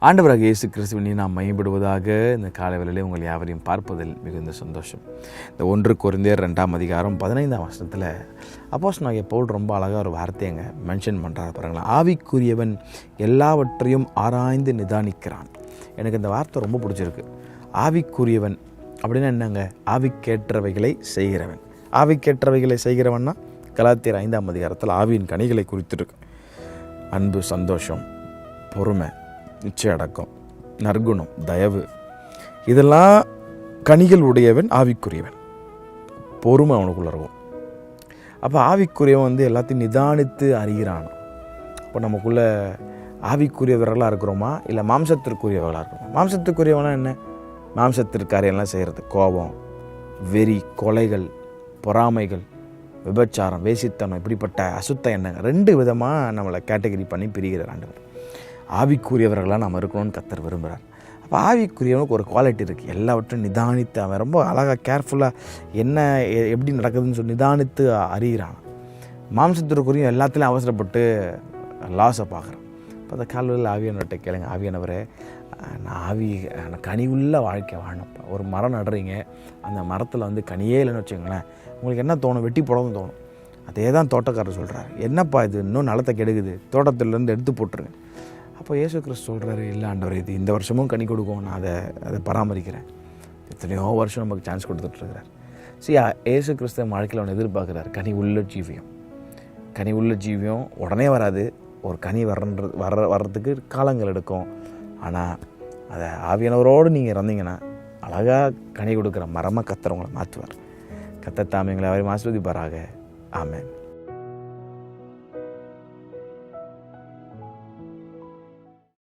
ஆண்டவராக இயேசு கிறிஸ்துவினை நாம் மையப்படுவதாக இந்த காலை வேளையிலே உங்கள் யாவரையும் பார்ப்பதில் மிகுந்த சந்தோஷம். இந்த 1 கொரிந்தியர் 2:15 அப்போஸ்தலனாகிய பவுல் ரொம்ப அழகாக ஒரு வார்த்தையங்க மென்ஷன் பண்ணுறாரு பாருங்களேன். ஆவிக்குரியவன் எல்லாவற்றையும் ஆராய்ந்து நிதானிக்கிறான். எனக்கு இந்த வார்த்தை ரொம்ப பிடிச்சிருக்கு. ஆவிக்குரியவன் அப்படின்னா என்னங்க? ஆவிக்கேற்றவைகளை செய்கிறவன். ஆவிக்கேற்றவைகளை செய்கிறவன்னா கலாத்தியர் 5 ஆவியின் கனிகளை குறித்திருக்கு. அன்பு, சந்தோஷம், பொறுமை, நிச்சய அடக்கம், நற்குணம், தயவு, இதெல்லாம் கனிகள் உடையவன் ஆவிக்குரியவன். பொறுமை அவனுக்குள்ள இருக்கும். அப்போ ஆவிக்குரியவன் எல்லாத்தையும் நிதானித்து அறிகிறான். இப்போ நமக்குள்ள ஆவிக்குரியவர்களாக இருக்கிறோமா இல்லை மாம்சத்திற்குரியவர்களாக இருக்கிறோமா? மாம்சத்துக்குரியவனா என்ன? மாம்சத்திற்காரையெல்லாம் செய்கிறது, கோபம், வெறி, கொலைகள், பொறாமைகள், விபச்சாரம், வேசித்தனம், இப்படிப்பட்ட அசுத்த எண்ணங்கள் 2 விதமாக நம்மளை கேட்டகரி பண்ணி பிரிகிறார் ஆண்டவர். ஆவிக்குரியவர்களாக நம்ம இருக்கணும்னு கர்த்தர் விரும்புகிறார். அப்போ ஆவிக்குரியவனுக்கு ஒரு குவாலிட்டி இருக்குது. எல்லாவற்றையும் நிதானித்து அவன் ரொம்ப அழகாக கேர்ஃபுல்லாக என்ன எப்படி நடக்குதுன்னு சொல்லி நிதானித்து அறிகிறான். மாம்சத்திற்குரிய எல்லாத்துலேயும் அவசரப்பட்டு லாஸை பார்க்குறான். இப்போ அந்த காலையில் ஆவியானவர்கிட்ட கேளுங்க, ஆவியானவரே நான் கனி உள்ள வாழ்க்கை வாழணும்ப்பா. ஒரு மரம் நடுறீங்க, அந்த மரத்தில் கனியே இல்லைன்னு வச்சுக்கோங்களேன், உங்களுக்கு என்ன தோணும்? வெட்டி போடவும் தோணும். அதே தான் தோட்டக்காரர் சொல்கிறார், என்னப்பா இது இன்னும் நிலத்தை கெடுக்குது, தோட்டத்திலேருந்து எடுத்து போட்டுருங்க. அப்போ இயேசு கிறிஸ்து சொல்கிறாரு, இல்லை ஆண்டவர், இது இந்த வருஷமும் கனி கொடுக்கும், நான் அதை பராமரிக்கிறேன். எத்தனையோ வருஷம் நமக்கு சான்ஸ் கொடுத்துட்ருக்கிறார். சரி, இயேசு கிறிஸ்து வாழ்க்கையில் அவனை எதிர்பார்க்குறாரு கனி உள்ள ஜீவியம். கனி உள்ள ஜீவியம் உடனே வராது. ஒரு கனி வர்றதுக்கு காலங்கள் எடுக்கும். ஆனால் அதை ஆவியானவரோடு நீங்கள் இறந்தீங்கன்னா அழகாக கனி கொடுக்குற மரமாக கர்த்தர் உங்களை மாற்றுவார். கர்த்தர் தாமே எங்களை அவரையும் ஆசீர்வதிப்பாராக. ஆமென்.